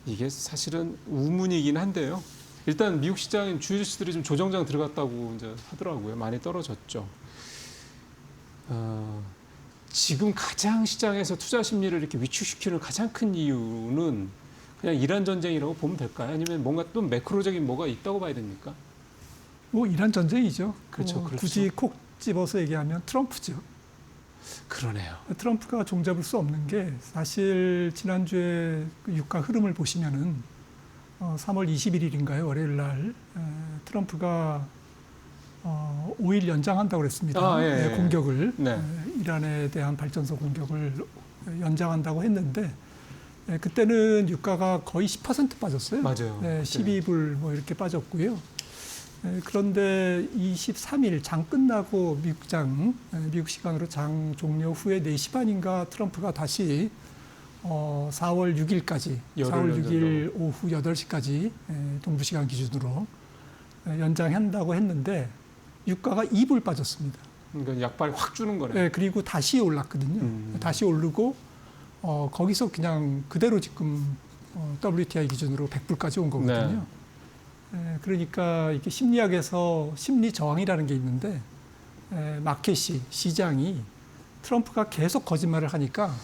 이게 사실은 우문이긴 한데요. 일단 미국 시장인 주요 지수들이 좀 조정장 들어갔다고 이제 하더라고요. 많이 떨어졌죠. 지금 가장 시장에서 투자 심리를 이렇게 위축시키는 가장 큰 이유는 그냥 이란 전쟁이라고 보면 될까요? 아니면 뭔가 또 매크로적인 뭐가 있다고 봐야 됩니까? 뭐 이란 전쟁이죠. 그렇죠, 그렇죠. 굳이 콕 집어서 얘기하면 트럼프죠. 그러네요. 트럼프가 종잡을 수 없는 게 사실 지난주에 그 유가 흐름을 보시면은 3월 21일인가요? 월요일 날 트럼프가 5일 연장한다고 그랬습니다. 예. 공격을 네. 이란에 대한 발전소 공격을 연장한다고 했는데 그때는 유가가 거의 10% 빠졌어요. 맞아요. 네, 12불 뭐 이렇게 빠졌고요. 그런데 23일 장 끝나고 미국 시간으로 장 종료 후에 4시 반인가 트럼프가 다시 4월 6일까지, 4월 6일 오후 8시까지 동부 시간 기준으로 연장한다고 했는데 유가가 2불 빠졌습니다. 그러니까 약발 확 주는 거네요. 네, 그리고 다시 올랐거든요. 다시 오르고 거기서 그냥 그대로 지금 WTI 기준으로 100불까지 온 거거든요. 네. 그러니까 이게 심리학에서 심리 저항이라는 게 있는데 마켓이 시장이 트럼프가 계속 거짓말을 하니까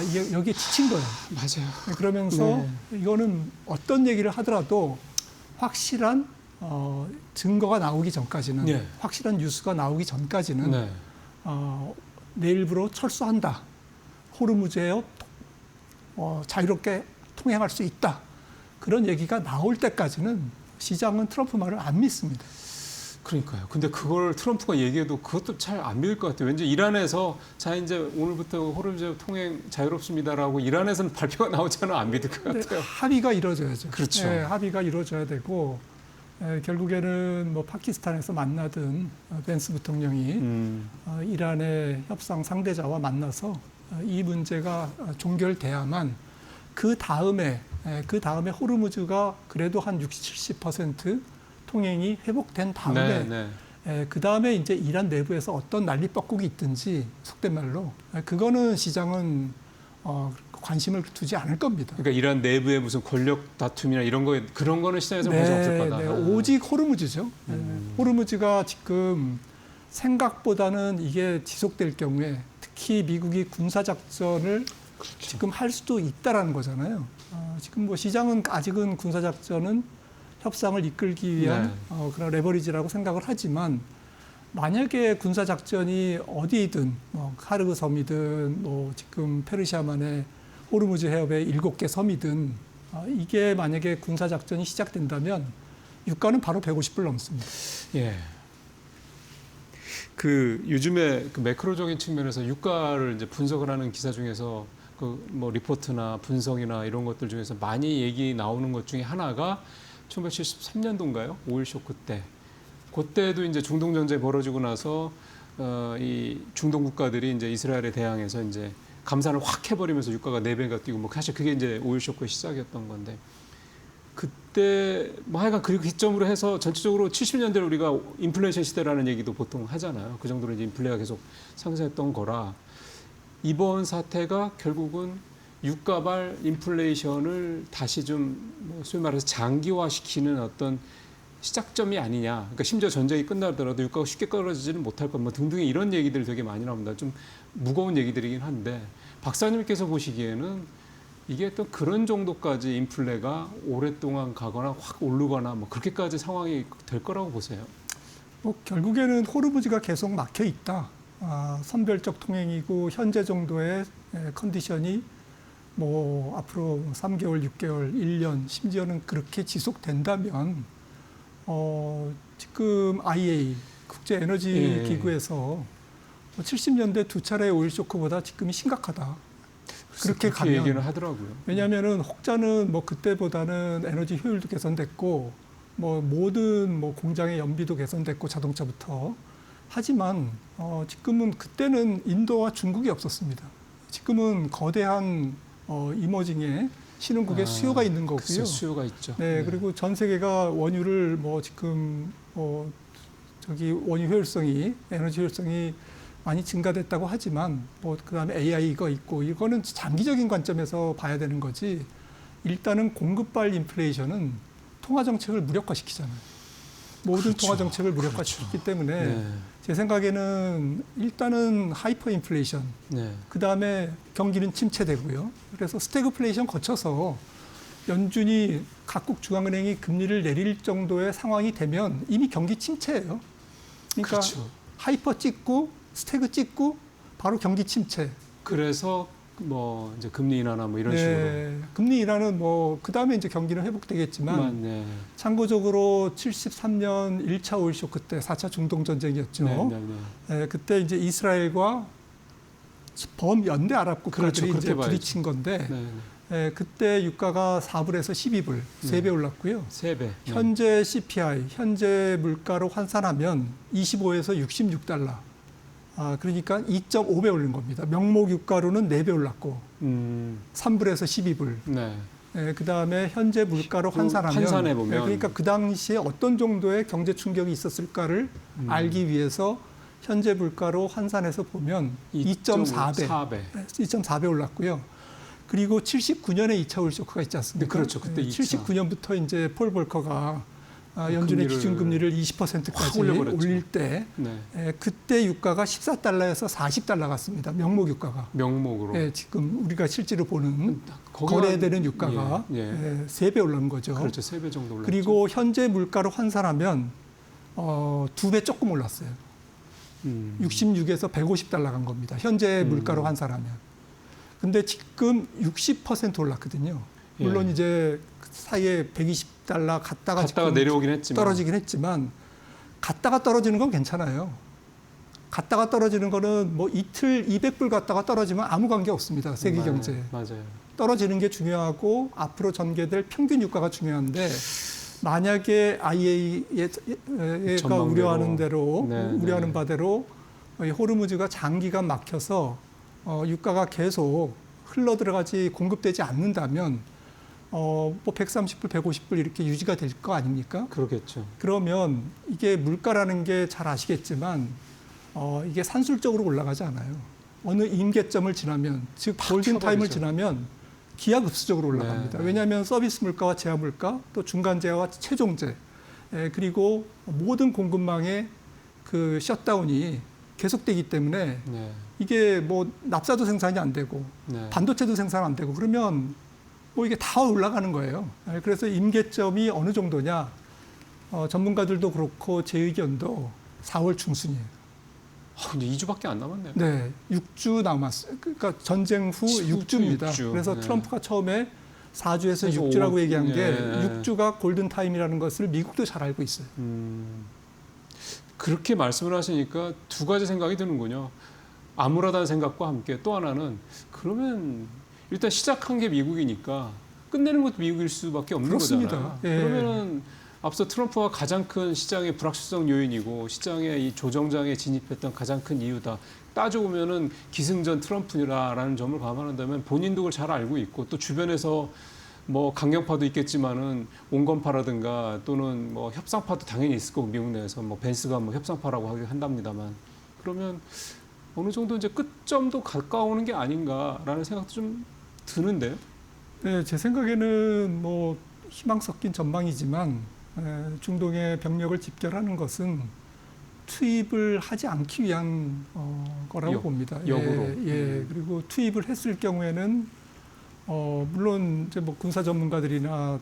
이게 여기에 지친 거예요. 맞아요. 그러면서 이거는 어떤 얘기를 하더라도 확실한 증거가 나오기 전까지는 확실한 뉴스가 나오기 전까지는 내일부로 철수한다. 호르무즈에 자유롭게 통행할 수 있다. 그런 얘기가 나올 때까지는 시장은 트럼프 말을 안 믿습니다. 그러니까요. 근데 그걸 트럼프가 얘기해도 그것도 잘 안 믿을 것 같아요. 왠지 이란에서 자 이제 오늘부터 호르무즈 통행 자유롭습니다라고 이란에서는 발표가 나오잖아요. 안 믿을 것 같아요. 합의가 이루어져야죠. 그렇죠. 네, 합의가 이루어져야 되고 결국에는 뭐 파키스탄에서 만나든 벤스 부통령이 이란의 협상 상대자와 만나서 이 문제가 종결돼야만 그 다음에 호르무즈가 그래도 한 60, 70% 통행이 회복된 다음에 그 다음에 이제 이란 내부에서 어떤 난리 뻐꾸기 있든지 속된 말로 그거는 시장은 관심을 두지 않을 겁니다. 그러니까 이란 내부의 무슨 권력 다툼이나 이런 거에 그런 거는 시장에서 관심 없을 거다. 오직 호르무즈죠. 호르무즈가 지금 생각보다는 이게 지속될 경우에 특히 미국이 군사작전을 지금 할 수도 있다라는 거잖아요. 지금 뭐 시장은 아직은 군사작전은 협상을 이끌기 위한 그런 레버리지라고 생각을 하지만 만약에 군사작전이 어디든 뭐 카르그 섬이든 뭐 지금 페르시아만의 호르무즈 해협의 7개 섬이든 이게 만약에 군사작전이 시작된다면 유가는 바로 150불 넘습니다. 예. 그 요즘에 그 매크로적인 측면에서 유가를 이제 분석을 하는 기사 중에서 그 뭐 리포트나 분석이나 이런 것들 중에서 많이 얘기 나오는 것 중에 하나가 1973년도인가요? 오일 쇼크 때. 그때도 이제 중동 전쟁이 벌어지고 나서 이 중동 국가들이 이제 이스라엘에 대항해서 이제 감산을 확 해버리면서 유가가 4배가 뛰고 뭐 사실 그게 이제 오일 쇼크의 시작이었던 건데 그때 뭐 하여간 그 기점으로 해서 전체적으로 70년대를 우리가 인플레이션 시대라는 얘기도 보통 하잖아요. 그 정도로 이제 인플레가 계속 상승했던 거라 이번 사태가 결국은 유가발 인플레이션을 다시 좀 소위 말해서 장기화시키는 어떤 시작점이 아니냐. 그러니까 심지어 전쟁이 끝나더라도 유가가 쉽게 떨어지지는 못할 것, 뭐 등등의 이런 얘기들이 되게 많이 나옵니다. 좀 무거운 얘기들이긴 한데 박사님께서 보시기에는 이게 또 그런 정도까지 인플레가 오랫동안 가거나 확 오르거나 뭐 그렇게까지 상황이 될 거라고 보세요. 뭐 결국에는 호르무즈가 계속 막혀 있다. 선별적 통행이고 현재 정도의 컨디션이 뭐 앞으로 3개월, 6개월, 1년 심지어는 그렇게 지속된다면 지금 IEA 국제 에너지 기구에서 70년대 두 차례의 오일 쇼크보다 지금이 심각하다. 그렇게 가면 얘기는 하더라고요. 왜냐하면은 혹자는 뭐 그때보다는 에너지 효율도 개선됐고 뭐 모든 뭐 공장의 연비도 개선됐고 자동차부터 하지만 지금은 그때는 인도와 중국이 없었습니다. 지금은 거대한 이머징의 신흥국의 수요가 있는 거고요. 글쎄, 수요가 있죠. 네, 그리고 전 세계가 원유를 뭐 지금 원유 효율성이 에너지 효율성이 많이 증가됐다고 하지만 뭐 그다음에 AI가 있고 이거는 장기적인 관점에서 봐야 되는 거지 일단은 공급발 인플레이션은 통화 정책을 무력화시키잖아요. 모든 그렇죠. 통화 정책을 무력화시키기 때문에 네. 제 생각에는 일단은 하이퍼 인플레이션, 네. 그 다음에 경기는 침체되고요. 그래서 스태그플레이션 거쳐서 연준이 각국 중앙은행이 금리를 내릴 정도의 상황이 되면 이미 경기 침체예요. 그러니까 그렇죠. 하이퍼 찍고 스태그 찍고 바로 경기 침체. 그래서 뭐 이제 금리 인하나 뭐 이런 식으로. 금리 인하는 뭐 그 다음에 이제 경기는 회복되겠지만 네. 참고적으로 73년 1차 오일 쇼크 때 4차 중동 전쟁이었죠. 네. 그때 이제 이스라엘과 범연대 아랍 국가들이 그렇죠. 이제 그렇게 부딪힌 건데 네. 그때 유가가 4불에서 12불, 3배 올랐고요. 3배. 현재 CPI, 현재 물가로 환산하면 25에서 66달러. 그러니까 2.5배 오른 겁니다. 명목 유가로는 4배 올랐고 3불에서 12불. 네. 그 다음에 현재 물가로 환산하면 환산해 보면 그러니까 그 당시에 어떤 정도의 경제 충격이 있었을까를 알기 위해서 현재 물가로 환산해서 보면 2.4배, 2.4배 올랐고요. 그리고 79년에 2차 오일 쇼크가 있지 않습니까? 네, 그렇죠. 그때 79년부터 이제 폴 볼커가 연준의 기준금리를 20%까지 올릴 때 그때 유가가 14달러에서 40달러 갔습니다. 명목 유가가. 명목으로. 지금 우리가 실제로 보는 거래되는 유가가 3배 올라온 거죠. 그렇죠. 3배 정도 올랐죠. 그리고 현재 물가로 환산하면 2배 조금 올랐어요. 66에서 150달러 간 겁니다. 현재 물가로 환산하면. 근데 지금 60% 올랐거든요. 물론 이제 그 사이에 120달러 갔다가 내려오긴 했지만 떨어지긴 했지만 갔다가 떨어지는 건 괜찮아요. 갔다가 떨어지는 거는 뭐 이틀 200불 갔다가 떨어지면 아무 관계 없습니다. 세계 경제에. 맞아요. 떨어지는 게 중요하고 앞으로 전개될 평균 유가가 중요한데 만약에 IEA가 우려하는 대로 우려하는 바대로 호르무즈가 장기간 막혀서 유가가 계속 흘러 들어가지 공급되지 않는다면 뭐 130불, 150불 이렇게 유지가 될 거 아닙니까? 그렇겠죠. 그러면 이게 물가라는 게 잘 아시겠지만 이게 산술적으로 올라가지 않아요. 어느 임계점을 지나면 즉 골든 타임을 지나면 기하급수적으로 올라갑니다. 왜냐하면 서비스 물가와 제한 물가, 또 중간 제한과 최종제, 그리고 모든 공급망의 그 셧다운이 계속되기 때문에 이게 뭐 납사도 생산이 안 되고 반도체도 생산 안 되고 그러면 뭐 이게 다 올라가는 거예요. 그래서 임계점이 어느 정도냐 전문가들도 그렇고 제 의견도 4월 중순이에요. 근데 2주밖에 안 남았네요. 네, 6주 남았어요. 그러니까 전쟁 후 6주입니다. 6주. 그래서 트럼프가 처음에 4주에서 6주라고 얘기한 게 6주가 골든 타임이라는 것을 미국도 잘 알고 있어요. 그렇게 말씀을 하시니까 두 가지 생각이 드는군요. 암울하다는 생각과 함께 또 하나는 그러면 일단 시작한 게 미국이니까 끝내는 것도 미국일 수밖에 없는 거잖아요. 그러면은 앞서 트럼프가 가장 큰 시장의 불확실성 요인이고 시장의 이 조정장에 진입했던 가장 큰 이유다. 따져보면은 기승전 트럼프라는 점을 감안한다면 본인도 그걸 잘 알고 있고 또 주변에서 뭐 강경파도 있겠지만은 온건파라든가 또는 뭐 협상파도 당연히 있을 거고 미국 내에서 뭐 벤스가 뭐 협상파라고 하긴 한답니다만 그러면 어느 정도 이제 끝점도 가까우는 게 아닌가라는 생각도 좀 드는데요. 네, 제 생각에는 뭐 희망 섞인 전망이지만 중동의 병력을 집결하는 것은 투입을 하지 않기 위한 거라고 봅니다. 역으로. 그리고 투입을 했을 경우에는 물론 이제 뭐 군사 전문가들이나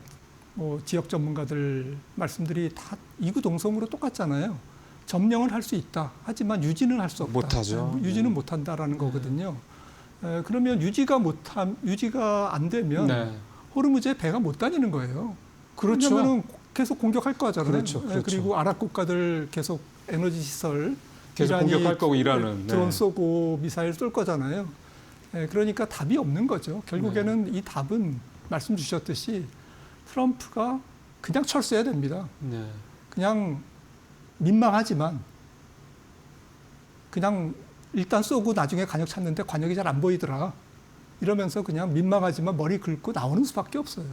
뭐 지역 전문가들 말씀들이 다 이구동성으로 똑같잖아요. 점령을 할 수 있다. 하지만 유지는 할 수 없다. 못하죠. 유지는 못한다라는 거거든요. 그러면 유지가 안 되면 호르무즈에 배가 못 다니는 거예요. 그렇죠. 왜냐하면 계속 공격할 거잖아요. 그렇죠. 그리고 아랍 국가들 계속 에너지 시설 계속 공격할 거고 이란은 드론 쏘고 미사일 쏠 거잖아요. 그러니까 답이 없는 거죠. 결국에는 이 답은 말씀 주셨듯이 트럼프가 그냥 철수해야 됩니다. 그냥 민망하지만 그냥 일단 쏘고 나중에 관역 찾는데 관역이 잘 안 보이더라. 이러면서 그냥 민망하지만 머리 긁고 나오는 수밖에 없어요.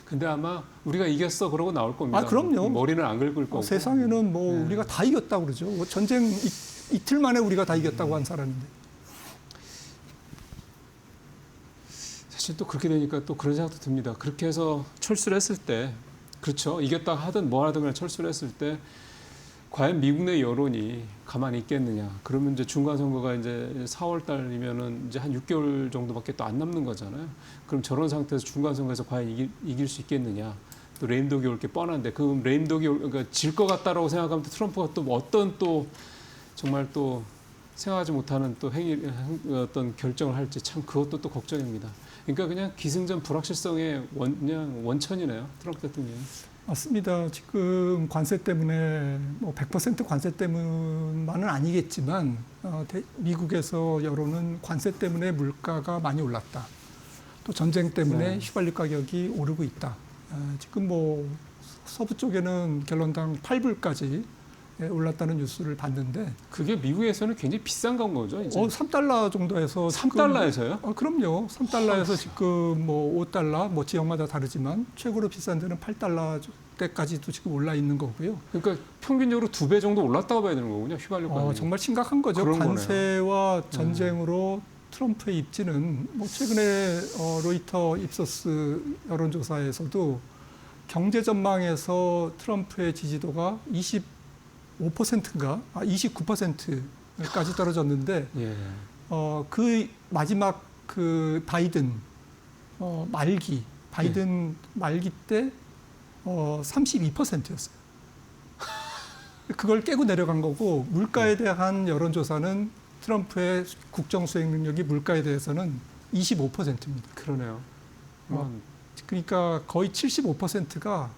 근데 아마 우리가 이겼어 그러고 나올 겁니다. 그럼요. 머리는 안 긁을 거고. 세상에는 뭐 우리가 다 이겼다고 그러죠. 전쟁 이틀 만에 우리가 다 이겼다고 한 사람인데. 사실 또 그렇게 되니까 또 그런 생각도 듭니다. 그렇게 해서 철수를 했을 때, 그렇죠. 이겼다 하든 뭐 하든 간에 철수를 했을 때, 과연 미국 내 여론이 가만히 있겠느냐. 그러면 이제 중간선거가 이제 4월 달이면은 이제 한 6개월 정도밖에 또 안 남는 거잖아요. 그럼 저런 상태에서 중간선거에서 과연 이길 수 있겠느냐. 또 레임덕이 올 게 뻔한데, 그 레임덕이 그러니까 질 것 같다라고 생각하면 또 트럼프가 또 어떤 또 정말 또 생각하지 못하는 또 어떤 결정을 할지 참 그것도 또 걱정입니다. 그러니까 그냥 기승전 불확실성의 그냥 원천이네요. 트럼프 대통령이. 맞습니다. 지금 관세 때문에 뭐 100% 관세 때문만은 아니겠지만 미국에서 여론은 관세 때문에 물가가 많이 올랐다. 또 전쟁 때문에 네. 휘발유 가격이 오르고 있다. 지금 뭐 서부 쪽에는 갤런당 8불까지 올랐다는 뉴스를 봤는데 그게 미국에서는 굉장히 비싼 건 거죠, 이제. 3달러 정도에서 3달러에서요? 그럼요. 3달러에서 지금 뭐 5달러, 뭐 지역마다 다르지만 최고로 비싼 데는 8달러 때까지도 지금 올라 있는 거고요. 그러니까 평균적으로 2배 정도 올랐다고 봐야 되는 거군요, 휘발유 가격이. 정말 심각한 거죠. 그런 관세와 전쟁으로 트럼프의 입지는 뭐 최근에 로이터 입소스 여론조사에서도 경제 전망에서 트럼프의 지지도가 25%인가 29%까지 떨어졌는데 예. 그 마지막 그 바이든 말기 때 32%였어요. 그걸 깨고 내려간 거고 물가에 대한 여론조사는 트럼프의 국정 수행 능력이 물가에 대해서는 25%입니다. 그러네요. 그러니까 거의 75%가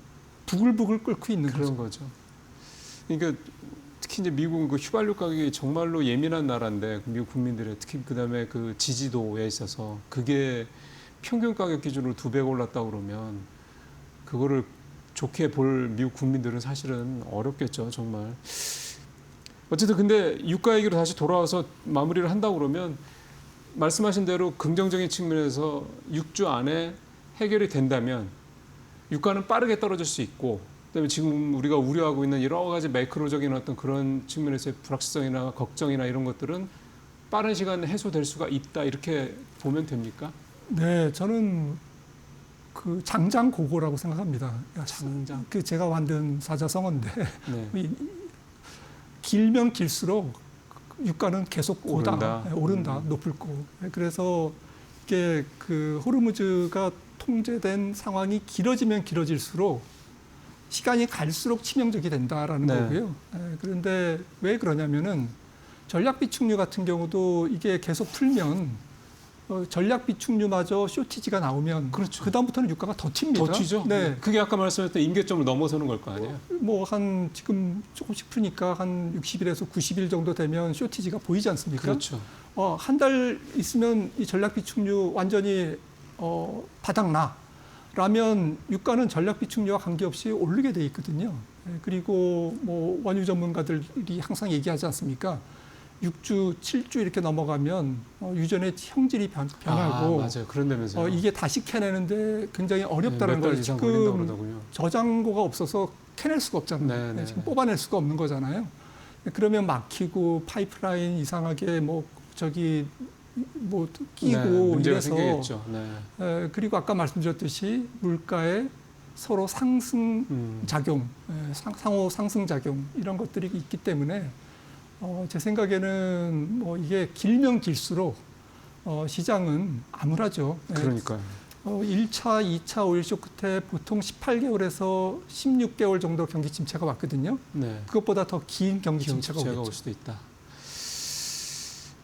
부글부글 끓고 있는 그런 거죠. 그러니까 특히 이제 미국은 그 휘발유 가격이 정말로 예민한 나라인데 미국 국민들의 특히 그다음에 그 지지도에 있어서 그게 평균 가격 기준으로 2배가 올랐다 그러면 그거를 좋게 볼 미국 국민들은 사실은 어렵겠죠, 정말. 어쨌든 근데 유가 얘기로 다시 돌아와서 마무리를 한다고 그러면 말씀하신 대로 긍정적인 측면에서 6주 안에 해결이 된다면 유가는 빠르게 떨어질 수 있고 그다음에 지금 우리가 우려하고 있는 여러 가지 매크로적인 어떤 그런 측면에서의 불확실성이나 걱정이나 이런 것들은 빠른 시간에 해소될 수가 있다 이렇게 보면 됩니까? 네, 저는 그 장장고고라고 생각합니다. 장장. 그 제가 만든 사자성어인데 네. 길면 길수록 유가는 계속 오른다. 오른다, 높을 거. 그래서 이게 그 호르무즈가 통제된 상황이 길어지면 길어질수록 시간이 갈수록 치명적이 된다라는 네. 거고요. 그런데 왜 그러냐면은 전략 비축류 같은 경우도 이게 계속 풀면 전략 비축류마저 쇼티지가 나오면 그렇죠. 그다음부터는 유가가 더 튑니다. 더 튀죠. 네. 그게 아까 말씀하셨던 임계점을 넘어서는 걸 거 아니에요. 뭐 한 지금 조금씩 푸니까 한 60일에서 90일 정도 되면 쇼티지가 보이지 않습니까? 그렇죠. 한 달 있으면 이 전략 비축류 완전히 바닥나. 라면 유가는 전략 비축류와 관계없이 오르게 돼 있거든요. 그리고 뭐 원유 전문가들이 항상 얘기하지 않습니까? 6주, 7주 이렇게 넘어가면 유전의 형질이 변하고 맞아요. 그런다면서요. 이게 다시 캐내는데 굉장히 어렵다는 몇달 거예요. 이상 걸린다고 지금 그러더군요. 저장고가 없어서 캐낼 수가 없잖아요. 네. 지금 뽑아낼 수가 없는 거잖아요. 그러면 막히고 파이프라인 이상하게 뭐 끼고 문제가 이래서 생기겠죠. 네. 그리고 아까 말씀드렸듯이 물가에 서로 상승 작용, 상호 상승 작용 이런 것들이 있기 때문에 제 생각에는 뭐 이게 길면 길수록 시장은 암울하죠. 그러니까요. 1차, 2차 오일 쇼크 때 보통 18개월에서 16개월 정도 경기 침체가 왔거든요. 네. 그것보다 더 긴 경기 침체가 올 오겠죠. 수도 있다.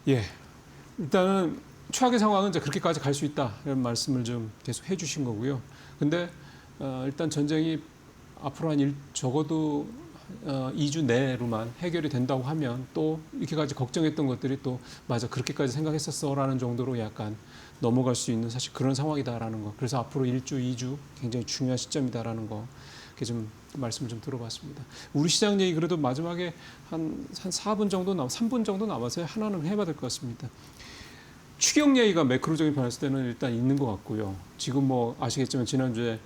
예. 일단은 최악의 상황은 이제 그렇게까지 갈 수 있다 이런 말씀을 좀 계속 해주신 거고요. 근데 일단 전쟁이 앞으로 적어도 2주 내로만 해결이 된다고 하면 또 이렇게까지 걱정했던 것들이 또 맞아 그렇게까지 생각했었어라는 정도로 약간 넘어갈 수 있는 사실 그런 상황이다라는 거. 그래서 앞으로 1주, 2주 굉장히 중요한 시점이다라는 거. 이렇게 좀 말씀을 좀 들어봤습니다. 우리 시장 얘기 그래도 마지막에 한 4분 정도 3분 정도 남아서 하나는 해봐야 될 것 같습니다. 추경 얘기가 매크로적인 변했을 때는 일단 있는 것 같고요. 지금 뭐 아시겠지만 지난주에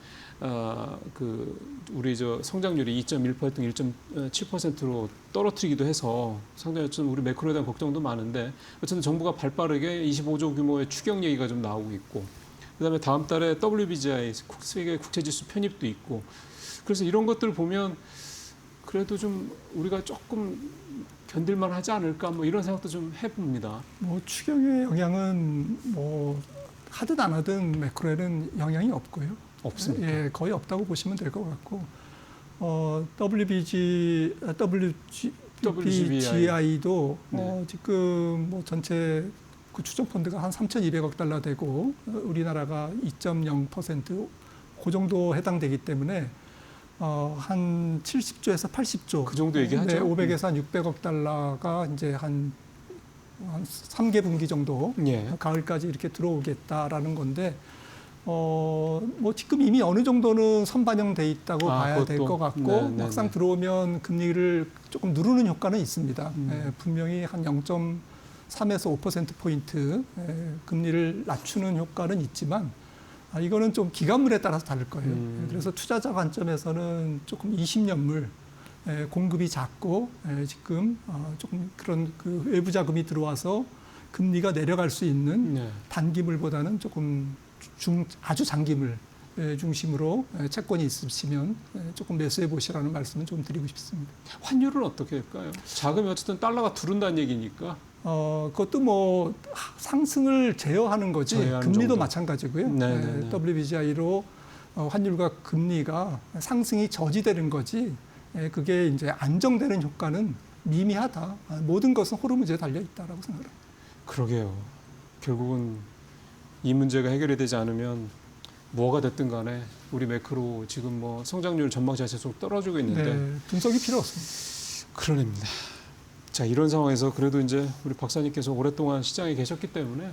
우리 성장률이 2.1% 1.7%로 떨어뜨리기도 해서 상당히 좀 우리 매크로에 대한 걱정도 많은데 어쨌든 정부가 발빠르게 25조 규모의 추경 얘기가 좀 나오고 있고 그다음에 다음 달에 WBGI 세계 국제지수 편입도 있고 그래서 이런 것들 보면 그래도 좀 우리가 조금 견딜만 하지 않을까 뭐 이런 생각도 좀 해봅니다. 뭐 추경의 영향은 뭐 하든 안 하든 매크로에는 영향이 없고요. 없습니까? 예, 거의 없다고 보시면 될 것 같고 WBGI도 네. 지금 뭐 전체 그 추정 펀드가 한 3,200억 달러 되고 우리나라가 2.0%그 정도 해당되기 때문에 한 70조에서 80조 그 정도 얘기하죠. 네, 500에서 한 600억 달러가 이제 한 3개 분기 정도 예. 가을까지 이렇게 들어오겠다라는 건데 뭐 지금 이미 어느 정도는 선반영돼 있다고 봐야 될 것 같고 네, 네, 막상 네. 들어오면 금리를 조금 누르는 효과는 있습니다. 분명히 한 0.3에서 5%포인트 금리를 낮추는 효과는 있지만 이거는 좀 기간물에 따라서 다를 거예요. 그래서 투자자 관점에서는 조금 20년물 공급이 작고 지금 조금 그런 그 외부 자금이 들어와서 금리가 내려갈 수 있는 네. 단기물보다는 조금 아주 장기물 중심으로 채권이 있으시면 조금 매수해 보시라는 말씀은 좀 드리고 싶습니다. 환율은 어떻게 될까요? 자금이 어쨌든 달러가 두른다는 얘기니까. 그것도 뭐 상승을 제어하는 거지 제어하는 금리도 정도. 마찬가지고요. 네네네. WBGI로 환율과 금리가 상승이 저지되는 거지 그게 이제 안정되는 효과는 미미하다. 모든 것은 호르무즈에 달려 있다라고 생각합니다. 그러게요. 결국은 이 문제가 해결이 되지 않으면 뭐가 됐든 간에 우리 매크로 지금 뭐 성장률 전망 자체 속 떨어지고 있는데 네, 분석이 필요 없습니다. 그러냅니다. 자, 이런 상황에서 그래도 이제 우리 박사님께서 오랫동안 시장에 계셨기 때문에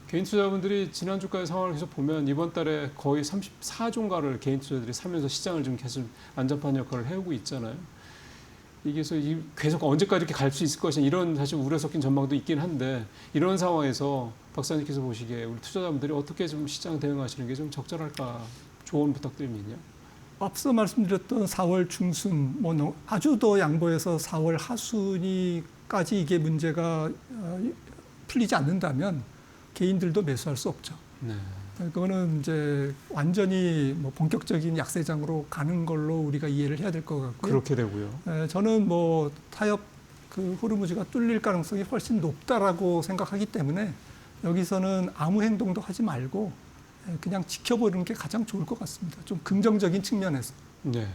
개인 투자분들이 지난주까지 상황을 계속 보면 이번 달에 거의 34종가를 개인 투자들이 사면서 시장을 좀 계속 안전판 역할을 해오고 있잖아요. 이게 그래서 계속 언제까지 이렇게 갈 수 있을 것이냐 이런 사실 우려 섞인 전망도 있긴 한데 이런 상황에서 박사님께서 보시기에 우리 투자자분들이 어떻게 좀 시장 대응하시는 게 좀 적절할까 조언 부탁드립니다. 앞서 말씀드렸던 4월 중순, 뭐 아주 더 양보해서 4월 하순이까지 이게 문제가 풀리지 않는다면 개인들도 매수할 수 없죠. 네. 그거는 이제 완전히 뭐 본격적인 약세장으로 가는 걸로 우리가 이해를 해야 될 것 같고요. 그렇게 되고요. 저는 뭐 타협 그 호르무즈가 뚫릴 가능성이 훨씬 높다라고 생각하기 때문에 여기서는 아무 행동도 하지 말고 그냥 지켜보는 게 가장 좋을 것 같습니다. 좀 긍정적인 측면에서. 네.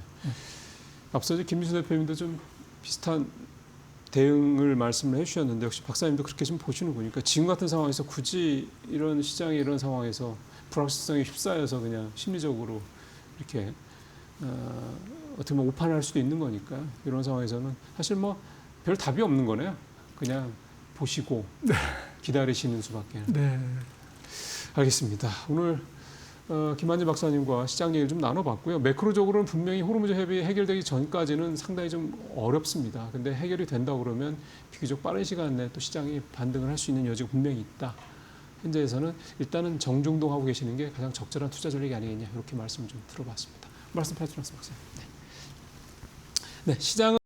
앞서 김민수 대표님도 좀 비슷한 대응을 말씀을 해주셨는데 역시 박사님도 그렇게 좀 보시는군요. 그러니까 지금 같은 상황에서 굳이 이런 시장의 이런 상황에서 불확실성에 휩싸여서 그냥 심리적으로 이렇게 어떻게 보면 오판할 수도 있는 거니까 이런 상황에서는 사실 뭐 별 답이 없는 거네요. 그냥 보시고 기다리시는 수밖에. 네. 알겠습니다. 오늘 김한진 박사님과 시장 얘기를 좀 나눠봤고요. 매크로적으로는 분명히 호르무즈 협의 해결되기 전까지는 상당히 좀 어렵습니다. 근데 해결이 된다 그러면 비교적 빠른 시간 내에 또 시장이 반등을 할 수 있는 여지가 분명히 있다. 현재에서는 일단은 정중동하고 계시는 게 가장 적절한 투자 전략이 아니겠냐 이렇게 말씀을 좀 들어봤습니다. 말씀 파트너스 박사님. 네, 시장은